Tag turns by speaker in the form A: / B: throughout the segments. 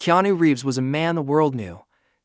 A: Keanu Reeves was a man the world knew,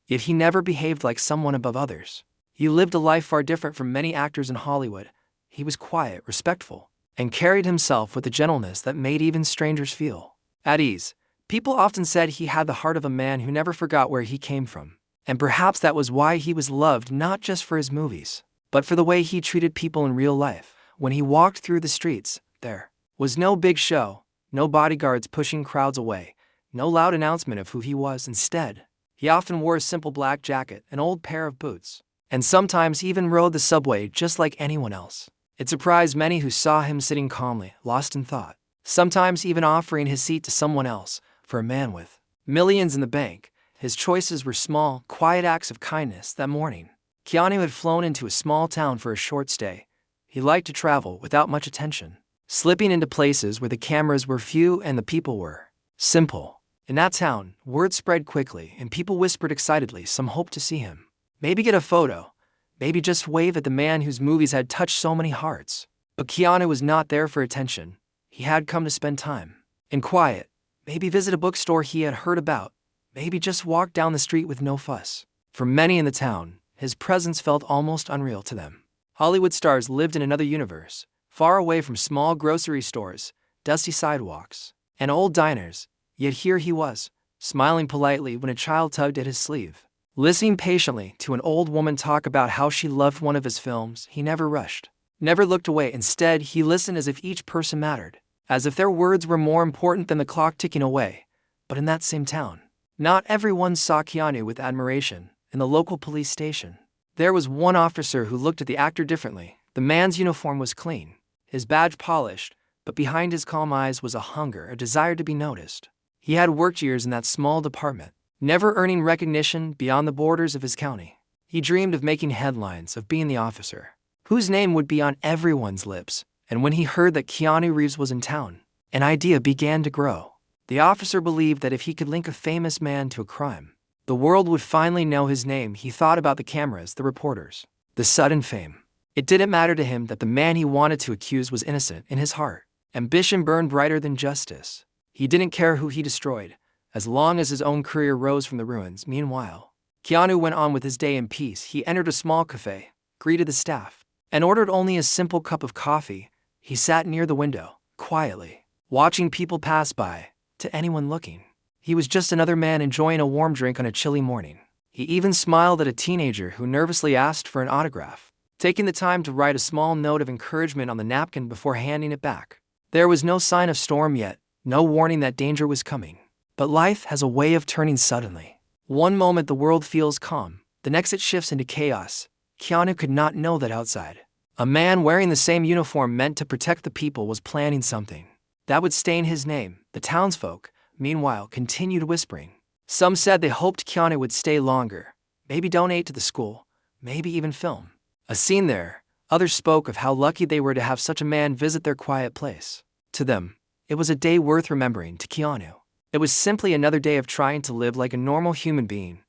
A: yet he never behaved like someone above others. He lived a life far different from many actors in Hollywood. He was quiet, respectful, and carried himself with a gentleness that made even strangers feel at ease. People often said he had the heart of a man who never forgot where he came from. And perhaps that was why he was loved not just for his movies, but for the way he treated people in real life. When he walked through the streets, there was no big show, no bodyguards pushing crowds away, no loud announcement of who he was. Instead, he often wore a simple black jacket, an old pair of boots, and sometimes even rode the subway just like anyone else. It surprised many who saw him sitting calmly, lost in thought, sometimes even offering his seat to someone else. For a man with millions in the bank, his choices were small, quiet acts of kindness. That morning, Keanu had flown into a small town for a short stay. He liked to travel without much attention, slipping into places where the cameras were few and the people were simple. In that town, word spread quickly and people whispered excitedly. Some hoped to see him, maybe get a photo, maybe just wave at the man whose movies had touched so many hearts. But Keanu was not there for attention. He had come to spend time in quiet, maybe visit a bookstore he had heard about, maybe just walk down the street with no fuss. For many in the town, his presence felt almost unreal to them. Hollywood stars lived in another universe, far away from small grocery stores, dusty sidewalks, and old diners. Yet here he was, smiling politely when a child tugged at his sleeve, listening patiently to an old woman talk about how she loved one of his films. He never rushed, never looked away. Instead, he listened as if each person mattered, as if their words were more important than the clock ticking away. But in that same town, not everyone saw Keanu with admiration. In the local police station, there was one officer who looked at the actor differently. The man's uniform was clean, his badge polished, but behind his calm eyes was a hunger, a desire to be noticed. He had worked years in that small department, never earning recognition beyond the borders of his county. He dreamed of making headlines, of being the officer whose name would be on everyone's lips. And when he heard that Keanu Reeves was in town, an idea began to grow. The officer believed that if he could link a famous man to a crime, the world would finally know his name. He thought about the cameras, the reporters, the sudden fame. It didn't matter to him that the man he wanted to accuse was innocent. In his heart, ambition burned brighter than justice. He didn't care who he destroyed, as long as his own career rose from the ruins. Meanwhile, Keanu went on with his day in peace. He entered a small cafe, greeted the staff, and ordered only a simple cup of coffee. He sat near the window, quietly, watching people pass by. To anyone looking, he was just another man enjoying a warm drink on a chilly morning. He even smiled at a teenager who nervously asked for an autograph, taking the time to write a small note of encouragement on the napkin before handing it back. There was no sign of storm yet, no warning that danger was coming. But life has a way of turning suddenly. One moment the world feels calm, the next it shifts into chaos. Keanu could not know that outside, a man wearing the same uniform meant to protect the people was planning something that would stain his name. The townsfolk, meanwhile, continued whispering. Some said they hoped Keanu would stay longer, maybe donate to the school, maybe even film a scene there. Others spoke of how lucky they were to have such a man visit their quiet place. To them, it was a day worth remembering. To Keanu, it was simply another day of trying to live like a normal human being.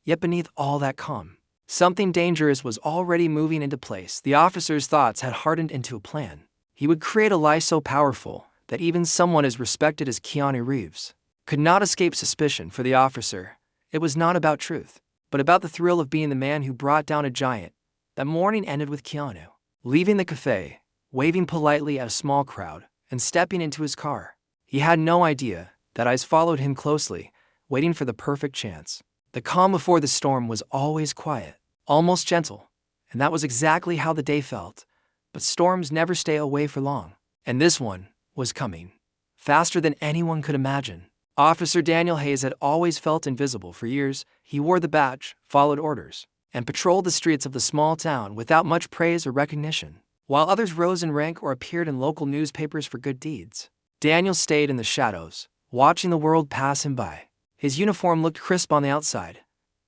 A: Yet beneath all that calm, something dangerous was already moving into place. The officer's thoughts had hardened into a plan. He would create a lie so powerful that even someone as respected as Keanu Reeves could not escape suspicion. For the officer, it was not about truth, but about the thrill of being the man who brought down a giant. That morning ended with Keanu leaving the cafe, waving politely at a small crowd, and stepping into his car. He had no idea that eyes followed him closely, waiting for the perfect chance. The calm before the storm was always quiet, almost gentle, and that was exactly how the day felt. But storms never stay away for long, and this one was coming, faster than anyone could imagine. Officer Daniel Hayes had always felt invisible. For years, he wore the badge, followed orders, and patrolled the streets of the small town without much praise or recognition. While others rose in rank or appeared in local newspapers for good deeds, Daniel stayed in the shadows, watching the world pass him by. His uniform looked crisp on the outside,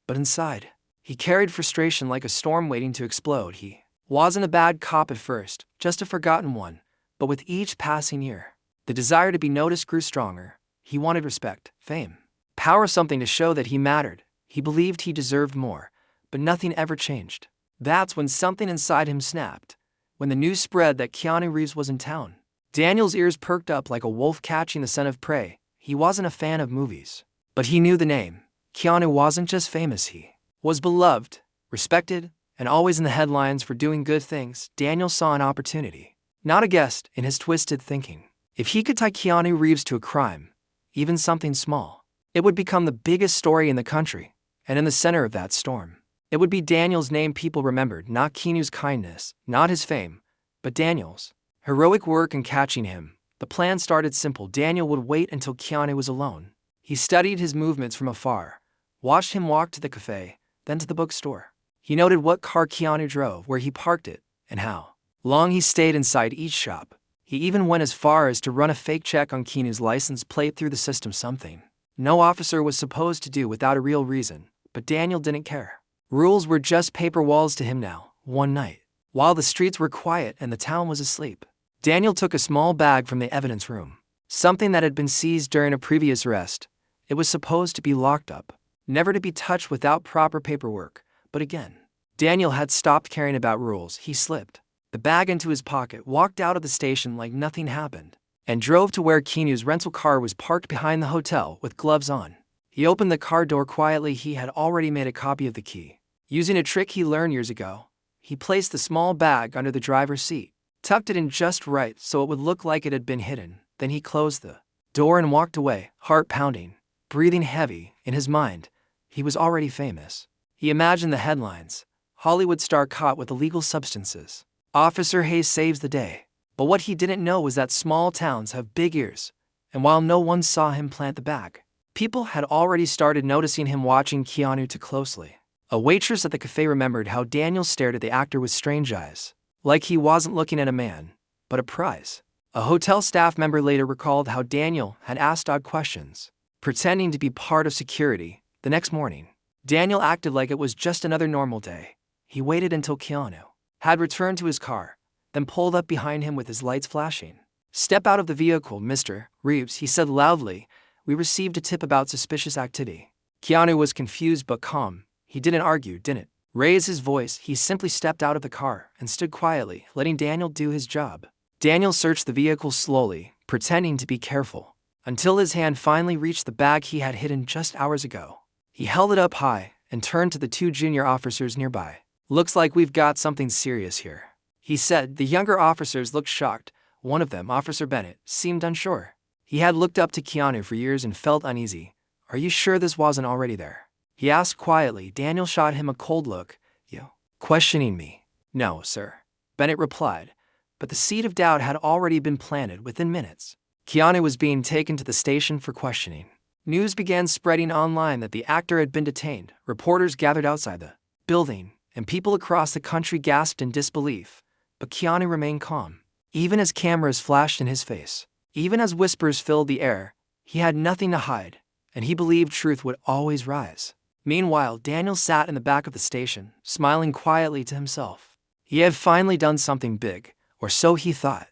A: but inside, he carried frustration like a storm waiting to explode. He wasn't a bad cop at first, just a forgotten one, but with each passing year, the desire to be noticed grew stronger. He wanted respect, fame, power, something to show that he mattered. He believed he deserved more, but nothing ever changed. That's when something inside him snapped. When the news spread that Keanu Reeves was in town, Daniel's ears perked up like a wolf catching the scent of prey. He wasn't a fan of movies, But he knew the name. Keanu wasn't just famous, he was beloved, respected, and always in the headlines for doing good things. Daniel saw an opportunity, not a guest, in his twisted thinking. If he could tie Keanu Reeves to a crime, even something small, it would become the biggest story in the country. And in the center of that storm, it would be Daniel's name people remembered, not Keanu's kindness, not his fame, but Daniel's heroic work in catching him. The plan started simple. Daniel would wait until Keanu was alone. He studied his movements from afar, watched him walk to the cafe, then to the bookstore. He noted what car Keanu drove, where he parked it, and how long he stayed inside each shop. He even went as far as to run a fake check on Keanu's license plate through the system, something no officer was supposed to do without a real reason. But Daniel didn't care. Rules were just paper walls to him now. One night, while the streets were quiet and the town was asleep, Daniel took a small bag from the evidence room, something that had been seized during a previous arrest. It was supposed to be locked up, never to be touched without proper paperwork. But again, Daniel had stopped caring about rules. He slipped the bag into his pocket, walked out of the station like nothing happened, and drove to where Keanu's rental car was parked behind the hotel with gloves on. He opened the car door quietly. He had already made a copy of the key. Using a trick he learned years ago, he placed the small bag under the driver's seat, tucked it in just right so it would look like it had been hidden. Then he closed the door and walked away, heart pounding, breathing heavy. In his mind, he was already famous. He imagined the headlines: Hollywood star caught with illegal substances. Officer Hayes saves the day. But what he didn't know was that small towns have big ears, and while no one saw him plant the bag, people had already started noticing him, watching Keanu too closely. A waitress at the cafe remembered how Daniel stared at the actor with strange eyes, like he wasn't looking at a man, but a prize. A hotel staff member later recalled how Daniel had asked odd questions, pretending to be part of security. The next morning, Daniel acted like it was just another normal day. He waited until Keanu had returned to his car, then pulled up behind him with his lights flashing. "Step out of the vehicle, Mr. Reeves," he said loudly. "We received a tip about suspicious activity." Keanu was confused but calm. He didn't argue, didn't raise his voice. He simply stepped out of the car and stood quietly, letting Daniel do his job. Daniel searched the vehicle slowly, pretending to be careful, until his hand finally reached the bag he had hidden just hours ago. He held it up high and turned to the two junior officers nearby. "Looks like we've got something serious here," he said. The younger officers looked shocked. One of them, Officer Bennett, seemed unsure. He had looked up to Keanu for years and felt uneasy. "Are you sure this wasn't already there?" he asked quietly. Daniel shot him a cold look. "You questioning me?" "No, sir," Bennett replied. But the seed of doubt had already been planted. Within minutes, Keanu was being taken to the station for questioning. News began spreading online that the actor had been detained. Reporters gathered outside the building, and people across the country gasped in disbelief. But Keanu remained calm. Even as cameras flashed in his face, even as whispers filled the air, he had nothing to hide, and he believed truth would always rise. Meanwhile, Daniel sat in the back of the station, smiling quietly to himself. He had finally done something big, or so he thought.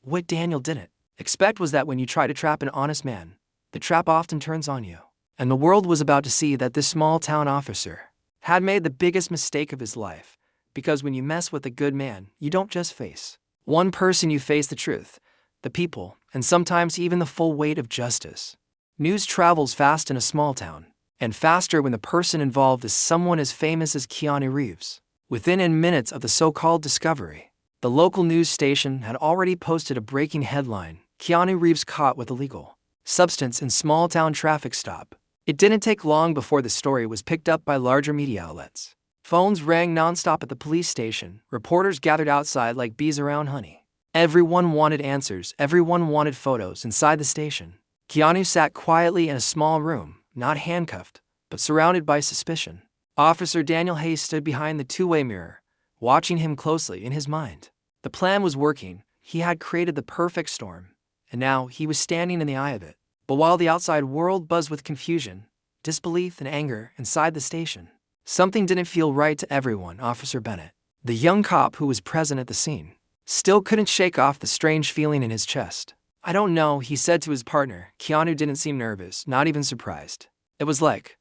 A: What Daniel didn't expect was that when you try to trap an honest man, the trap often turns on you. And the world was about to see that this small-town officer had made the biggest mistake of his life. Because when you mess with a good man, you don't just face one person, you face the truth, the people, and sometimes even the full weight of justice. News travels fast in a small town, and faster when the person involved is someone as famous as Keanu Reeves. Within minutes of the so-called discovery, the local news station had already posted a breaking headline: Keanu Reeves caught with illegal substance in small-town traffic stop. It didn't take long before the story was picked up by larger media outlets. Phones rang nonstop at the police station. Reporters gathered outside like bees around honey. Everyone wanted answers. Everyone wanted photos inside the station. Keanu sat quietly in a small room, not handcuffed, but surrounded by suspicion. Officer Daniel Hayes stood behind the two-way mirror, watching him closely. In his mind, the plan was working. He had created the perfect storm, and now he was standing in the eye of it. But while the outside world buzzed with confusion, disbelief, and anger inside the station, something didn't feel right to everyone. Officer Bennett, the young cop who was present at the scene, still couldn't shake off the strange feeling in his chest. "I don't know," he said to his partner. Keanu didn't seem nervous, not even surprised. It was like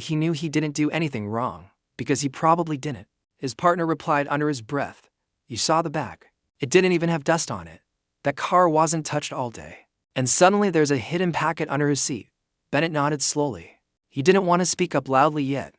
A: he knew he didn't do anything wrong, because he probably didn't. His partner replied under his breath, "You saw the bag. It didn't even have dust on it. That car wasn't touched all day." And suddenly there's a hidden packet under his seat. Bennett nodded slowly. He didn't want to speak up loudly yet,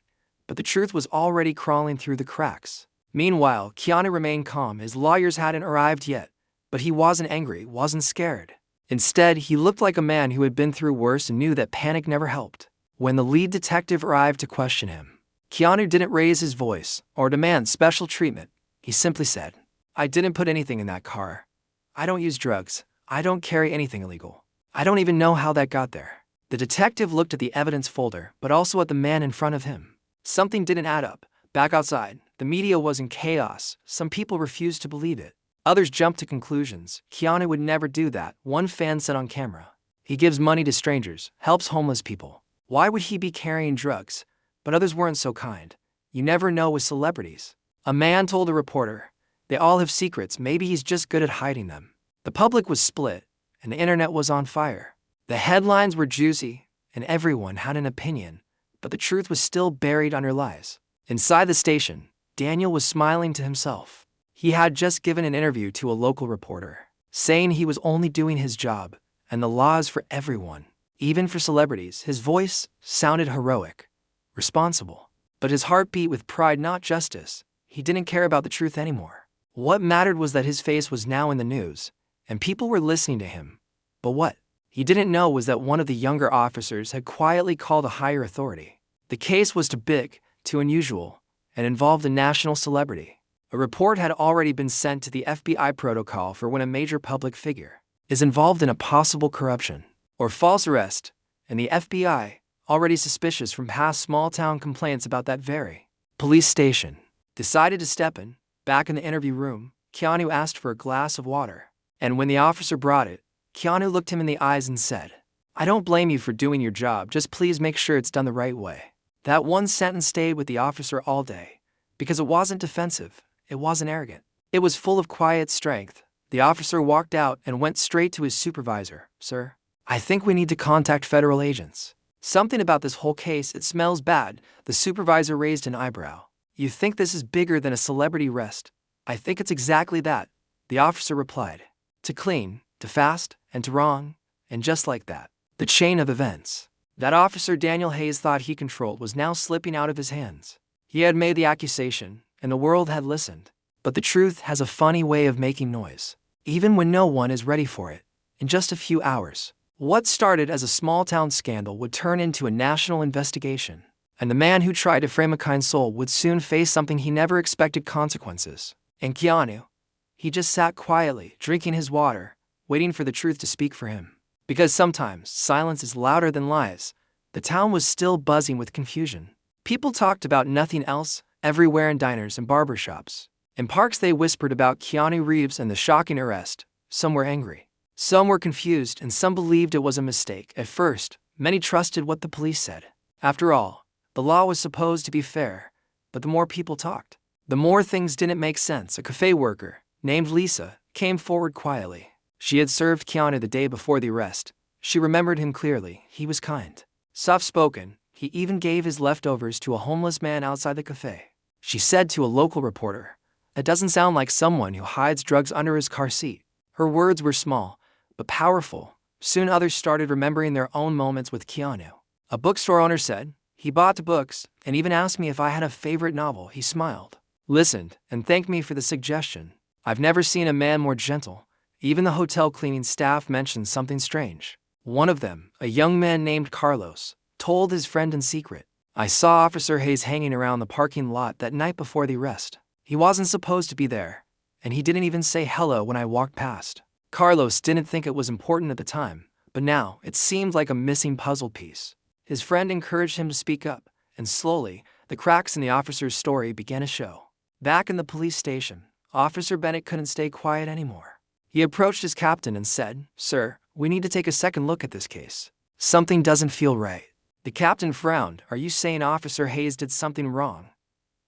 A: but the truth was already crawling through the cracks. Meanwhile, Keanu remained calm. His lawyers hadn't arrived yet, but he wasn't angry, wasn't scared. Instead, he looked like a man who had been through worse and knew that panic never helped. When the lead detective arrived to question him, Keanu didn't raise his voice or demand special treatment. He simply said, "I didn't put anything in that car. I don't use drugs. I don't carry anything illegal. I don't even know how that got there." The detective looked at the evidence folder, but also at the man in front of him. Something didn't add up. Back outside, the media was in chaos. Some people refused to believe it. Others jumped to conclusions. Keanu would never do that, one fan said on camera. He gives money to strangers, helps homeless people. Why would he be carrying drugs? But others weren't so kind. You never know with celebrities. A man told a reporter, "They all have secrets, maybe he's just good at hiding them." The public was split, and the internet was on fire. The headlines were juicy, and everyone had an opinion, but the truth was still buried under lies. Inside the station, Daniel was smiling to himself. He had just given an interview to a local reporter, saying he was only doing his job, and the law is for everyone, even for celebrities. His voice sounded heroic, responsible, but his heart beat with pride, not justice. He didn't care about the truth anymore. What mattered was that his face was now in the news, and people were listening to him. But what he didn't know was that one of the younger officers had quietly called a higher authority. The case was too big, too unusual, and involved a national celebrity. A report had already been sent to the FBI protocol for when a major public figure is involved in a possible corruption or false arrest, and the FBI, already suspicious from past small-town complaints about that very police station, decided to step in. Back in the interview room, Keanu asked for a glass of water, and when the officer brought it, Keanu looked him in the eyes and said, "I don't blame you for doing your job, just please make sure it's done the right way." That one sentence stayed with the officer all day, because it wasn't defensive, it wasn't arrogant. It was full of quiet strength. The officer walked out and went straight to his supervisor. "Sir, I think we need to contact federal agents. Something about this whole case, it smells bad." The supervisor raised an eyebrow. "You think this is bigger than a celebrity arrest?" "I think it's exactly that," the officer replied. "To clean, to fast, and to wrong, and just like that, the chain of events that Officer Daniel Hayes thought he controlled was now slipping out of his hands. He had made the accusation, and the world had listened. But the truth has a funny way of making noise, even when no one is ready for it. In just a few hours, what started as a small-town scandal would turn into a national investigation, and the man who tried to frame a kind soul would soon face something he never expected: consequences. And Keanu, he just sat quietly, drinking his water, waiting for the truth to speak for him. Because sometimes silence is louder than lies. The town was still buzzing with confusion. People talked about nothing else, everywhere, in diners and barbershops. In parks they whispered about Keanu Reeves and the shocking arrest. Some were angry, some were confused, and some believed it was a mistake. At first, many trusted what the police said. After all, the law was supposed to be fair, but the more people talked, the more things didn't make sense. A cafe worker, named Lisa, came forward quietly. She had served Keanu the day before the arrest. She remembered him clearly. He was kind, soft-spoken. He even gave his leftovers to a homeless man outside the cafe. She said to a local reporter, "It doesn't sound like someone who hides drugs under his car seat." Her words were small, but powerful. Soon others started remembering their own moments with Keanu. A bookstore owner said, "He bought the books, and even asked me if I had a favorite novel." He smiled, listened, and thanked me for the suggestion. "I've never seen a man more gentle." Even the hotel cleaning staff mentioned something strange. One of them, a young man named Carlos, told his friend in secret, "I saw Officer Hayes hanging around the parking lot that night before the arrest. He wasn't supposed to be there, and he didn't even say hello when I walked past." Carlos didn't think it was important at the time, but now it seemed like a missing puzzle piece. His friend encouraged him to speak up, and slowly, the cracks in the officer's story began to show. Back in the police station, Officer Bennett couldn't stay quiet anymore. He approached his captain and said, "Sir, we need to take a second look at this case. Something doesn't feel right." The captain frowned. "Are you saying Officer Hayes did something wrong?"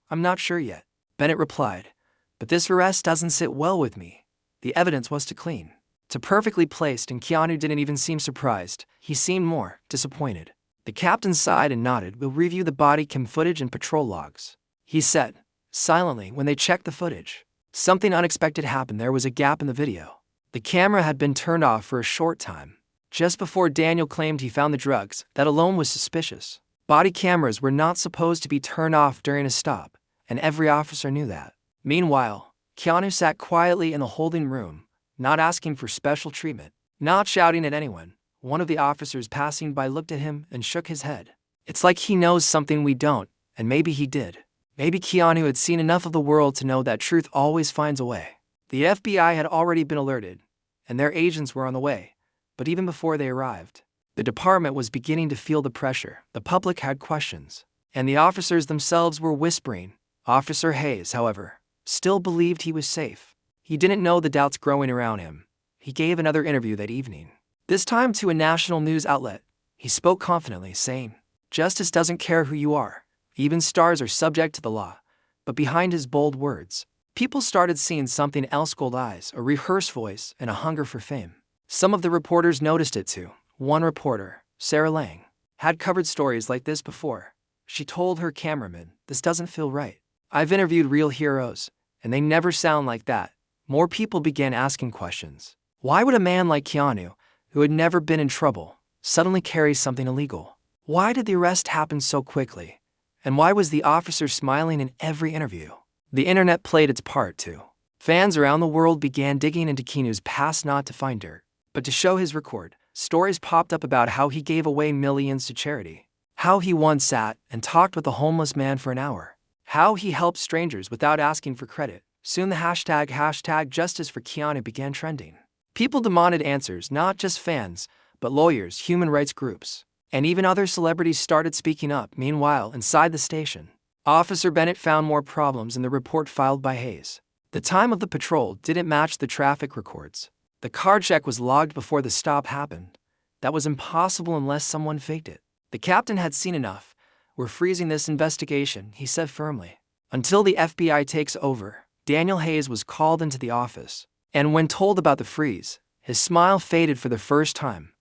A: "I'm not sure yet," Bennett replied, "but this arrest doesn't sit well with me." The evidence was too clean, too perfectly placed, and Keanu didn't even seem surprised. He seemed more disappointed. The captain sighed and nodded. "We'll review the body cam footage and patrol logs," he said, silently. When they checked the footage, something unexpected happened. There was a gap in the video. The camera had been turned off for a short time, Just before Daniel claimed he found the drugs, that alone was suspicious. Body cameras were not supposed to be turned off during a stop, and every officer knew that. Meanwhile, Keanu sat quietly in the holding room, not asking for special treatment, not shouting at anyone. One of the officers passing by looked at him and shook his head. It's like he knows something we don't, and maybe he did. Maybe Keanu had seen enough of the world to know that truth always finds a way. The FBI had already been alerted, and their agents were on the way, but even before they arrived, the department was beginning to feel the pressure. The public had questions, and the officers themselves were whispering. Officer Hayes, however, still believed he was safe. He didn't know the doubts growing around him. He gave another interview that evening, this time to a national news outlet. He spoke confidently, saying, "Justice doesn't care who you are. Even stars are subject to the law." But behind his bold words, people started seeing something else: gold eyes, a rehearsed voice, and a hunger for fame. Some of the reporters noticed it too. One reporter, Sarah Lang, had covered stories like this before. She told her cameraman, "This doesn't feel right. I've interviewed real heroes, and they never sound like that." More people began asking questions. Why would a man like Keanu, who had never been in trouble, suddenly carry something illegal? Why did the arrest happen so quickly? And why was the officer smiling in every interview? The internet played its part too. Fans around the world began digging into Keanu's past, not to find dirt, but to show his record. Stories popped up about how he gave away millions to charity, how he once sat and talked with a homeless man for an hour, how he helped strangers without asking for credit. Soon the hashtag justice for Keanu began trending. People demanded answers, not just fans, but lawyers, human rights groups, and even other celebrities started speaking up. Meanwhile, inside the station, Officer Bennett found more problems in the report filed by Hayes. The time of the patrol didn't match the traffic records. The car check was logged before the stop happened. That was impossible unless someone faked it. The captain had seen enough. "We're freezing this investigation," he said firmly, "until the FBI takes over." Daniel Hayes was called into the office, and when told about the freeze, his smile faded for the first time.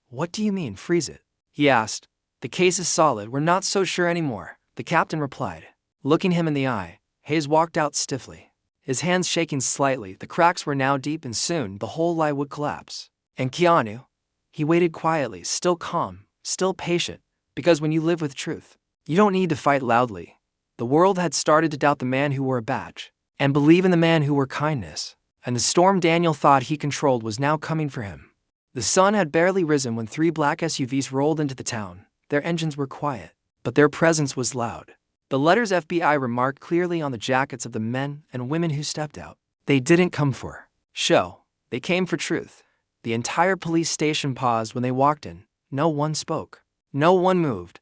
A: "What do you mean, freeze it?" he asked. "The case is solid. We're not so sure anymore," the captain replied. Looking him in the eye, Hayes walked out stiffly, his hands shaking slightly. The cracks were now deep, and soon the whole lie would collapse. And Keanu? He waited quietly, still calm, still patient, because when you live with truth, you don't need to fight loudly. The world had started to doubt the man who wore a badge, and believe in the man who wore kindness. And the storm Daniel thought he controlled was now coming for him. The sun had barely risen when 3 black SUVs rolled into the town. Their engines were quiet, but their presence was loud. The letters FBI remarked clearly on the jackets of the men and women who stepped out. They didn't come for show. They came for truth. The entire police station paused when they walked in. No one spoke. No one moved.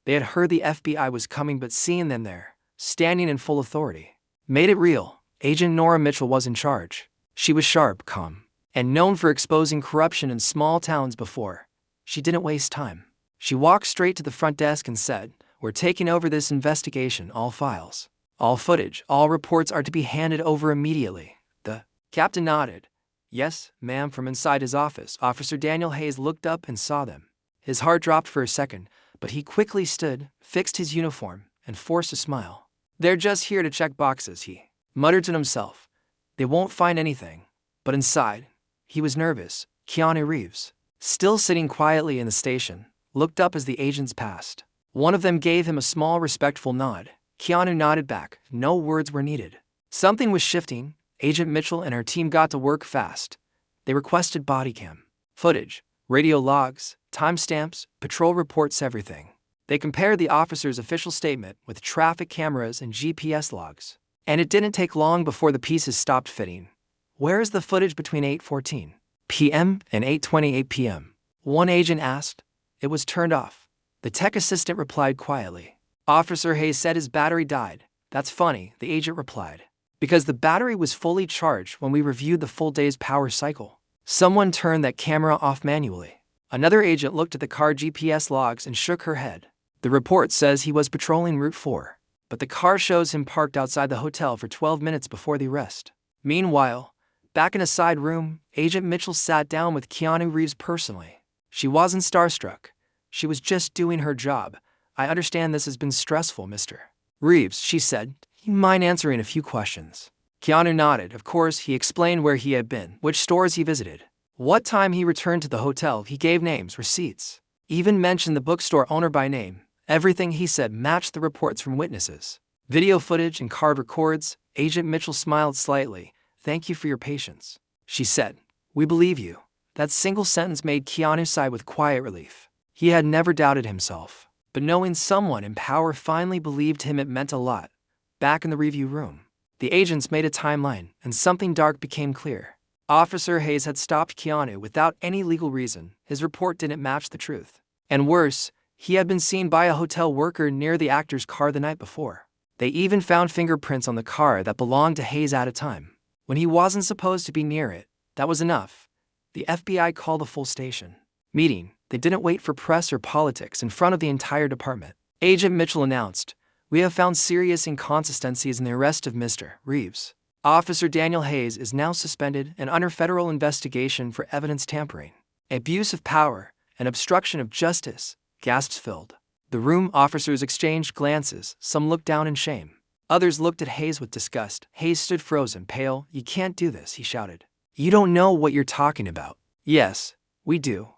A: They had heard the FBI was coming, but seeing them there, standing in full authority, made it real. Agent Nora Mitchell was in charge. She was sharp, calm, and known for exposing corruption in small towns before. She didn't waste time. She walked straight to the front desk and said, "We're taking over this investigation. All files, all footage, all reports are to be handed over immediately." The captain nodded. "Yes, ma'am." From inside his office, Officer Daniel Hayes looked up and saw them. His heart dropped for a second, but he quickly stood, fixed his uniform, and forced a smile. "They're just here to check boxes," he muttered to himself. "They won't find anything." But inside, he was nervous. Keanu Reeves, still sitting quietly in the station, looked up as the agents passed. One of them gave him a small, respectful nod. Keanu nodded back. No words were needed. Something was shifting. Agent Mitchell and her team got to work fast. They requested body cam footage, radio logs, timestamps, patrol reports, everything. They compared the officer's official statement with traffic cameras and GPS logs. And it didn't take long before the pieces stopped fitting. "Where is the footage between 8:14 p.m. and 8:28 p.m.? one agent asked. "It was turned off," the tech assistant replied quietly. "Officer Hayes said his battery died." "That's funny," the agent replied, "because the battery was fully charged when we reviewed the full day's power cycle. Someone turned that camera off manually." Another agent looked at the car GPS logs and shook her head. "The report says he was patrolling Route 4, but the car shows him parked outside the hotel for 12 minutes before the arrest." Meanwhile, back in a side room, Agent Mitchell sat down with Keanu Reeves personally. She wasn't starstruck. She was just doing her job. "I understand this has been stressful, Mr. Reeves," she said. "You mind answering a few questions?" Keanu nodded. Of course. He explained where he had been, which stores he visited, What time he returned to the hotel, he gave names, receipts, even mentioned the bookstore owner by name. Everything he said matched the reports from witnesses. Video footage and card records. Agent Mitchell smiled slightly. "Thank you for your patience," she said. "We believe you." That single sentence made Keanu sigh with quiet relief. He had never doubted himself, but knowing someone in power finally believed him, it meant a lot. Back in the review room, the agents made a timeline, and something dark became clear. Officer Hayes had stopped Keanu without any legal reason. His report didn't match the truth. And worse, he had been seen by a hotel worker near the actor's car the night before. They even found fingerprints on the car that belonged to Hayes at a time when he wasn't supposed to be near it. That was enough. The FBI called a full station meeting. They didn't wait for press or politics. In front of the entire department, Agent Mitchell announced, "We have found serious inconsistencies in the arrest of Mr. Reeves. Officer Daniel Hayes is now suspended and under federal investigation for evidence tampering, abuse of power, and obstruction of justice." Gasps filled the room. Officers exchanged glances. Some looked down in shame. Others looked at Hayes with disgust. Hayes stood frozen, pale. "You can't do this," he shouted. "You don't know what you're talking about." "Yes, we do,"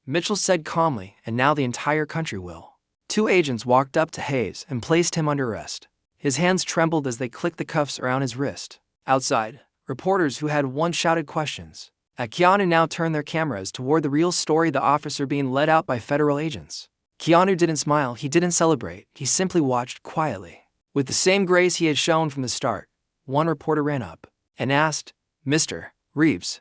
A: Mitchell said calmly, "and now the entire country will." Two agents walked up to Hayes and placed him under arrest. His hands trembled as they clicked the cuffs around his wrist. Outside, reporters who had once shouted questions at Keanu now turned their cameras toward the real story: the officer being led out by federal agents. Keanu didn't smile, he didn't celebrate, he simply watched quietly. With the same grace he had shown from the start, one reporter ran up and asked, "Mr. Reeves,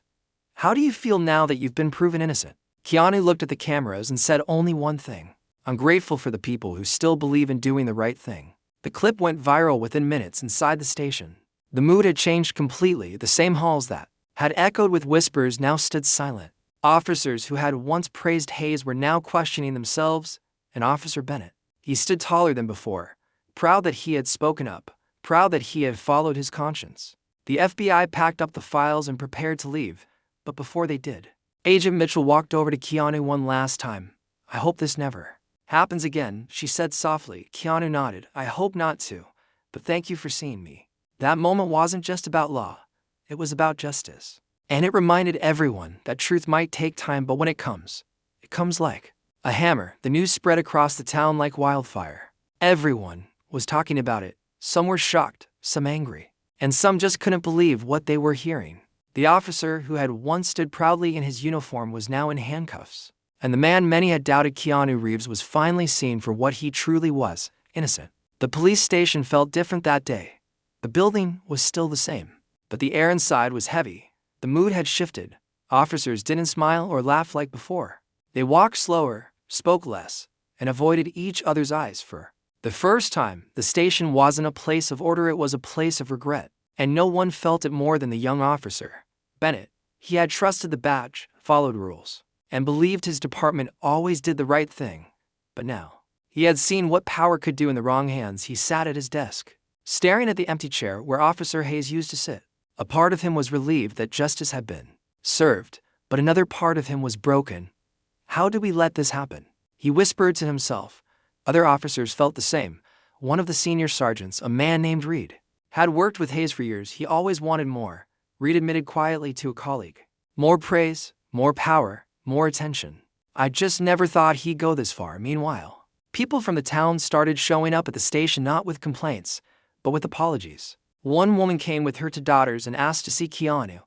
A: how do you feel now that you've been proven innocent?" Keanu looked at the cameras and said only one thing: "I'm grateful for the people who still believe in doing the right thing." The clip went viral within minutes inside the station. The mood had changed completely. The same halls that had echoed with whispers now stood silent. Officers who had once praised Hayes were now questioning themselves, and Officer Bennett, he stood taller than before, proud that he had spoken up, proud that he had followed his conscience. The FBI packed up the files and prepared to leave, but before they did, Agent Mitchell walked over to Keanu one last time. "I hope this never happens again," she said softly. Keanu nodded. "I hope not to, but thank you for seeing me." That moment wasn't just about law, it was about justice. And it reminded everyone that truth might take time, but when it comes like a hammer. The news spread across the town like wildfire. Everyone was talking about it. Some were shocked, some angry, and some just couldn't believe what they were hearing. The officer who had once stood proudly in his uniform was now in handcuffs. And the man many had doubted, Keanu Reeves, was finally seen for what he truly was: innocent. The police station felt different that day. The building was still the same, but the air inside was heavy. The mood had shifted. Officers didn't smile or laugh like before. They walked slower, spoke less, and avoided each other's eyes. For the first time, the station wasn't a place of order, it was a place of regret. And no one felt it more than the young officer, Bennett. He had trusted the badge, followed rules, and believed his department always did the right thing. But now, he had seen what power could do in the wrong hands. He sat at his desk, staring at the empty chair where Officer Hayes used to sit. A part of him was relieved that justice had been served, but another part of him was broken. How did we let this happen? He whispered to himself. Other officers felt the same. One of the senior sergeants, a man named Reed, had worked with Hayes for years. He always wanted more, Reed admitted quietly to a colleague. More praise, more power, more attention. "I just never thought he'd go this far." Meanwhile, people from the town started showing up at the station, not with complaints, but with apologies. One woman came with her two daughters and asked to see Keanu.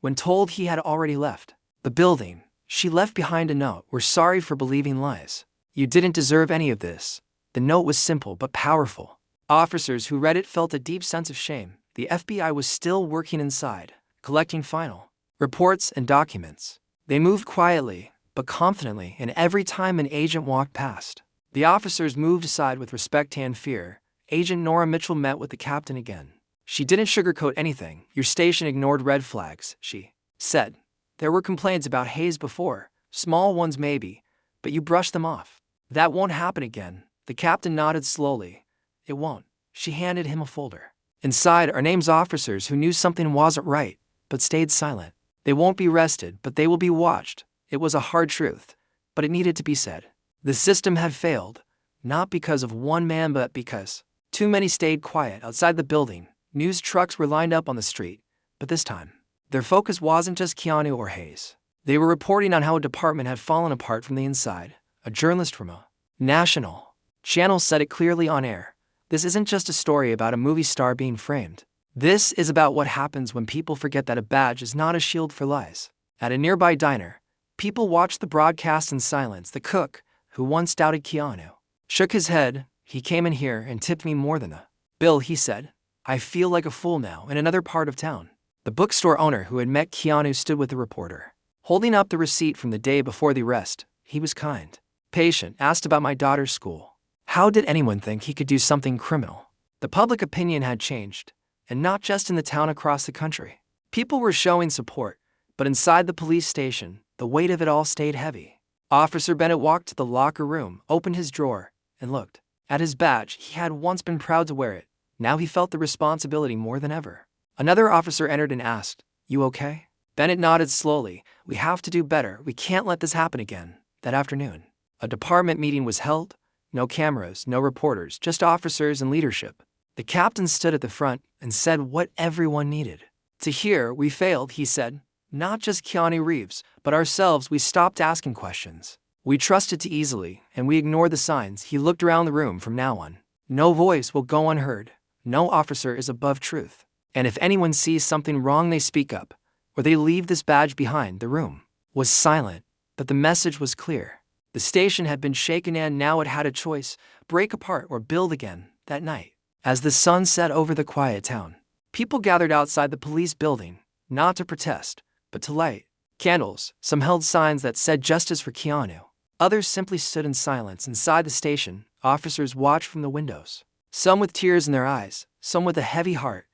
A: When told he had already left the building, she left behind a note: "We're sorry for believing lies. You didn't deserve any of this." The note was simple but powerful. Officers who read it felt a deep sense of shame. The FBI was still working inside, collecting final reports and documents. They moved quietly, but confidently, and every time an agent walked past, the officers moved aside with respect and fear. Agent Nora Mitchell met with the captain again. She didn't sugarcoat anything. "Your station ignored red flags," she said. "There were complaints about Hayes before, small ones maybe, but you brushed them off. That won't happen again." The captain nodded slowly. "It won't." She handed him a folder. Inside are names: officers who knew something wasn't right, but stayed silent. They won't be arrested, but they will be watched. It was a hard truth, but it needed to be said. The system had failed, not because of one man, but because too many stayed quiet. Outside the building, news trucks were lined up on the street, but this time, their focus wasn't just Keanu or Hayes. They were reporting on how a department had fallen apart from the inside. A journalist from a national channel said it clearly on air. This isn't just a story about a movie star being framed. This is about what happens when people forget that a badge is not a shield for lies. At a nearby diner, people watched the broadcast in silence. The cook, who once doubted Keanu, shook his head. He came in here and tipped me more than a bill, he said. I feel like a fool now in another part of town. The bookstore owner who had met Keanu stood with the reporter, holding up the receipt from the day before the arrest. He was kind, patient, asked about my daughter's school. How did anyone think he could do something criminal? The public opinion had changed, and not just in the town, across the country. People were showing support, but inside the police station, the weight of it all stayed heavy. Officer Bennett walked to the locker room, opened his drawer, and looked at his badge. He had once been proud to wear it. Now he felt the responsibility more than ever. Another officer entered and asked, "You okay?" Bennett nodded slowly. "We have to do better. We can't let this happen again." That afternoon, a department meeting was held. No cameras, no reporters, just officers and leadership. The captain stood at the front and said what everyone needed to hear. "We failed," he said. "Not just Keanu Reeves, but ourselves. We stopped asking questions. We trusted too easily, and we ignored the signs." He looked around the room. "From now on, no voice will go unheard. No officer is above truth. And if anyone sees something wrong, they speak up, or they leave this badge behind." The room was silent, but the message was clear. The station had been shaken, and now it had a choice: break apart or build again. That night, as the sun set over the quiet town, people gathered outside the police building, not to protest, but to light candles. Some held signs that said "Justice for Keanu." Others simply stood in silence. Inside the station, officers watched from the windows, some with tears in their eyes, some with a heavy heart.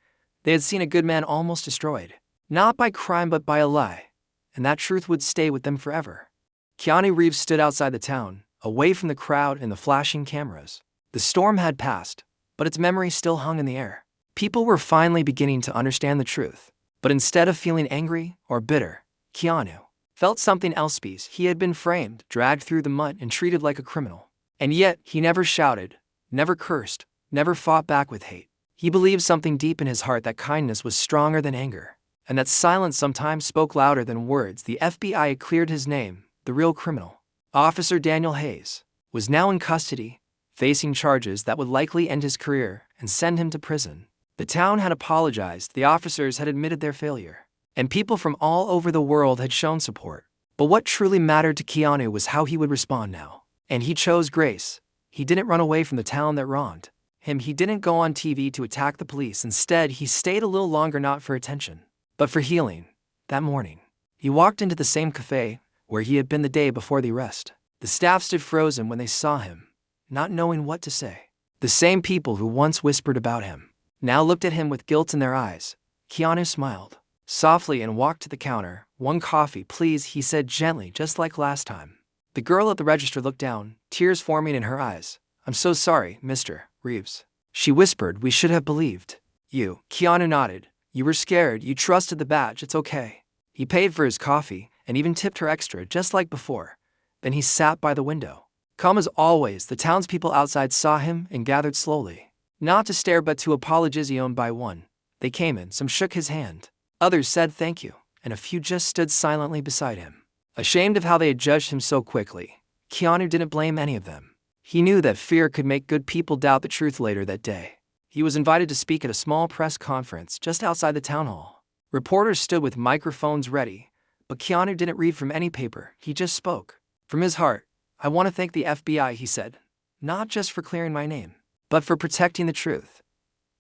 A: They had seen a good man almost destroyed, not by crime but by a lie, and that truth would stay with them forever. Keanu Reeves stood outside the town, away from the crowd and the flashing cameras. The storm had passed, but its memory still hung in the air. People were finally beginning to understand the truth. But instead of feeling angry or bitter, Keanu felt something else. Peace. He had been framed, dragged through the mud, and treated like a criminal. And yet, he never shouted, never cursed, never fought back with hate. He believed something deep in his heart, that kindness was stronger than anger, and that silence sometimes spoke louder than words. The FBI had cleared his name. The real criminal, Officer Daniel Hayes, was now in custody, facing charges that would likely end his career and send him to prison. The town had apologized, the officers had admitted their failure, and people from all over the world had shown support. But what truly mattered to Keanu was how he would respond now. And he chose grace. He didn't run away from the town that wronged him. He didn't go on TV to attack the police. Instead, he stayed a little longer, not for attention, but for healing. That morning, he walked into the same cafe where he had been the day before the arrest. The staff stood frozen when they saw him, not knowing what to say. The same people who once whispered about him now looked at him with guilt in their eyes. Keanu smiled softly and walked to the counter. "One coffee, please," he said gently, just like last time. The girl at the register looked down, tears forming in her eyes. "I'm so sorry, Mr. Reeves," she whispered. "We should have believed you." Keanu nodded. "You were scared. You trusted the badge. It's okay." He paid for his coffee and even tipped her extra, just like before. Then he sat by the window. Calm as always, the townspeople outside saw him and gathered slowly, not to stare but to apologize. By one, they came in. Some shook his hand, others said thank you, and a few just stood silently beside him. Ashamed of how they had judged him so quickly, Keanu didn't blame any of them. He knew that fear could make good people doubt the truth. Later that day, he was invited to speak at a small press conference just outside the town hall. Reporters stood with microphones ready, but Keanu didn't read from any paper. He just spoke from his heart. "I want to thank the FBI," he said, "not just for clearing my name, but for protecting the truth."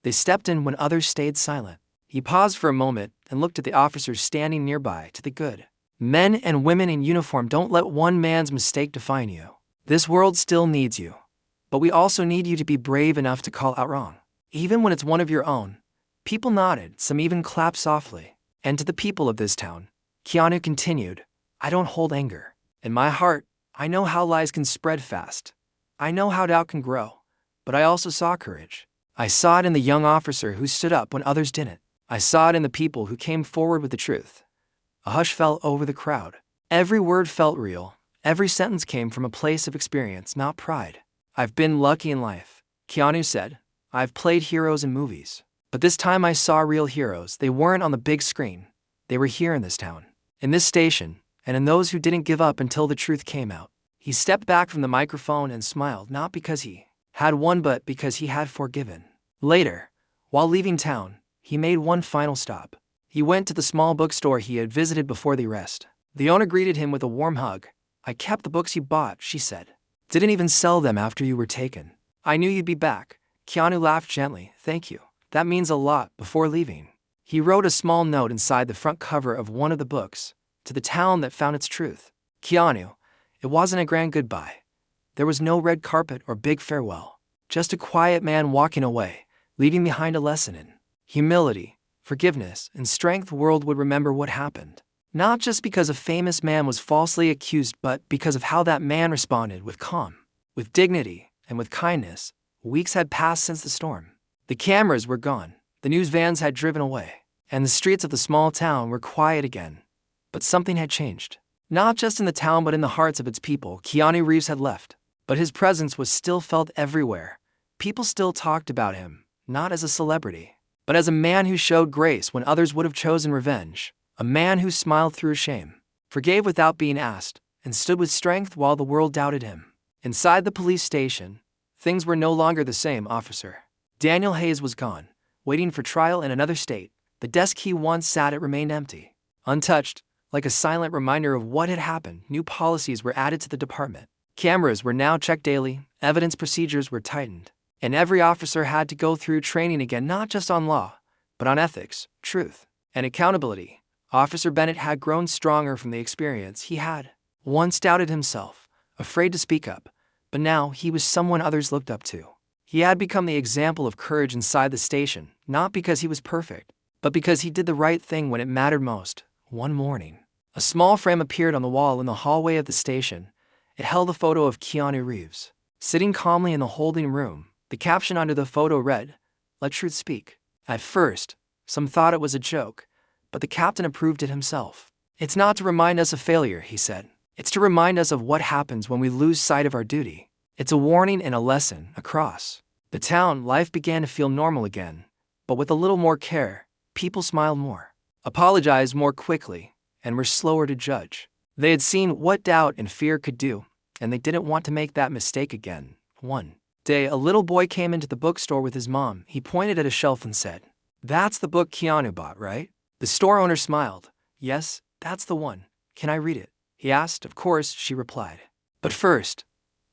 A: They stepped in when others stayed silent. He paused for a moment and looked at the officers standing nearby. "To the good men and women in uniform, don't let one man's mistake define you. This world still needs you, but we also need you to be brave enough to call out wrong, even when it's one of your own." People nodded, some even clapped softly. "And to the people of this town," Keanu continued, "I don't hold anger in my heart. I know how lies can spread fast. I know how doubt can grow. But I also saw courage. I saw it in the young officer who stood up when others didn't. I saw it in the people who came forward with the truth." A hush fell over the crowd. Every word felt real. Every sentence came from a place of experience, not pride. "I've been lucky in life," Keanu said. "I've played heroes in movies. But this time I saw real heroes. They weren't on the big screen. They were here in this town, in this station, and in those who didn't give up until the truth came out. He stepped back from the microphone and smiled, not because he had won but because he had forgiven. Later, while leaving town, he made one final stop. He went to the small bookstore he had visited before the arrest. The owner greeted him with a warm hug. "I kept the books you bought," she said. "Didn't even sell them after you were taken. I knew you'd be back." Keanu laughed gently. "Thank you. That means a lot." Before leaving, he wrote a small note inside the front cover of one of the books, "To the town that found its truth." Keanu, it wasn't a grand goodbye. There was no red carpet or big farewell. Just a quiet man walking away, leaving behind a lesson in humility, forgiveness, and strength. The world would remember what happened. Not just because a famous man was falsely accused, but because of how that man responded with calm, with dignity, and with kindness. Weeks had passed since the storm. The cameras were gone, the news vans had driven away, and the streets of the small town were quiet again. But something had changed. Not just in the town but in the hearts of its people. Keanu Reeves had left, but his presence was still felt everywhere. People still talked about him, not as a celebrity, but as a man who showed grace when others would have chosen revenge. A man who smiled through shame, forgave without being asked, and stood with strength while the world doubted him. Inside the police station, things were no longer the same. Officer Daniel Hayes was gone, waiting for trial in another state. The desk he once sat at remained empty, untouched, like a silent reminder of what had happened. New policies were added to the department. Cameras were now checked daily, evidence procedures were tightened, and every officer had to go through training again, not just on law, but on ethics, truth, and accountability. Officer Bennett had grown stronger from the experience. He had once doubted himself, afraid to speak up, but now he was someone others looked up to. He had become the example of courage inside the station, not because he was perfect, but because he did the right thing when it mattered most. One morning, a small frame appeared on the wall in the hallway of the station. It held a photo of Keanu Reeves, sitting calmly in the holding room. The caption under the photo read, "Let truth speak." At first, some thought it was a joke, but the captain approved it himself. "It's not to remind us of failure," he said. "It's to remind us of what happens when we lose sight of our duty." It's a warning and a lesson. Across the town, life began to feel normal again, but with a little more care. People smiled more, apologized more quickly, and were slower to judge. They had seen what doubt and fear could do, and they didn't want to make that mistake again. One day, a little boy came into the bookstore with his mom. He pointed at a shelf and said, "That's the book Keanu bought, right?" The store owner smiled. "Yes, that's the one. Can I read it?" he asked. "Of course," she replied. "But first,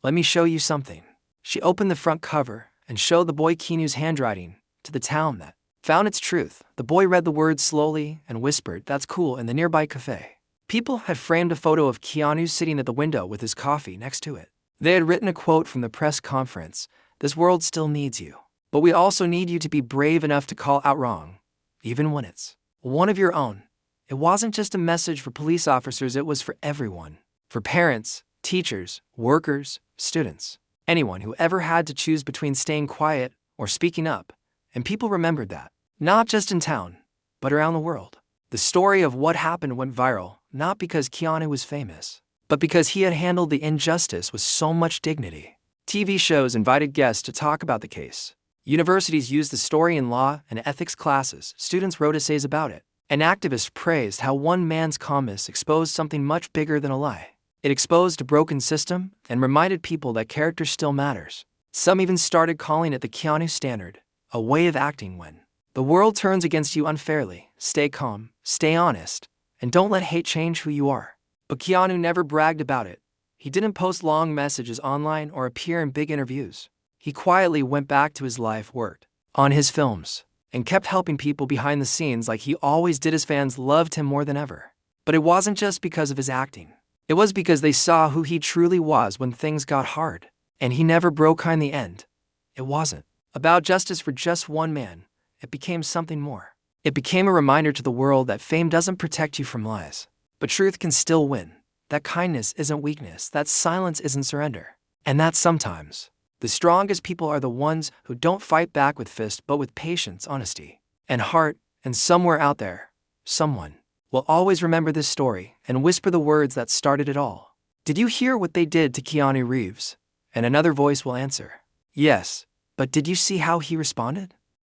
A: let me show you something." She opened the front cover and showed the boy Keanu's handwriting, "To the town that found its truth." The boy read the words slowly and whispered, "That's cool," in the nearby cafe. People had framed a photo of Keanu sitting at the window with his coffee next to it. They had written a quote from the press conference, "This world still needs you, but we also need you to be brave enough to call out wrong, even when it's one of your own." It wasn't just a message for police officers, it was for everyone. For parents, teachers, workers, students, anyone who ever had to choose between staying quiet or speaking up. And people remembered that, not just in town, but around the world. The story of what happened went viral, not because Keanu was famous, but because he had handled the injustice with so much dignity. TV shows invited guests to talk about the case. Universities used the story in law and ethics classes. Students wrote essays about it. And activists praised how one man's calmness exposed something much bigger than a lie. It exposed a broken system and reminded people that character still matters. Some even started calling it the Keanu standard, a way of acting when the world turns against you unfairly. Stay calm, stay honest, and don't let hate change who you are. But Keanu never bragged about it. He didn't post long messages online or appear in big interviews. He quietly went back to his life, worked on his films, and kept helping people behind the scenes like he always did. His fans loved him more than ever. But it wasn't just because of his acting. It was because they saw who he truly was when things got hard. And he never broke. In the end, it wasn't about justice for just one man. It became something more. It became a reminder to the world that fame doesn't protect you from lies, but truth can still win. That kindness isn't weakness, that silence isn't surrender. And that sometimes the strongest people are the ones who don't fight back with fists but with patience, honesty, and heart. And somewhere out there, someone will always remember this story and whisper the words that started it all. Did you hear what they did to Keanu Reeves? And another voice will answer, yes, but did you see how he responded?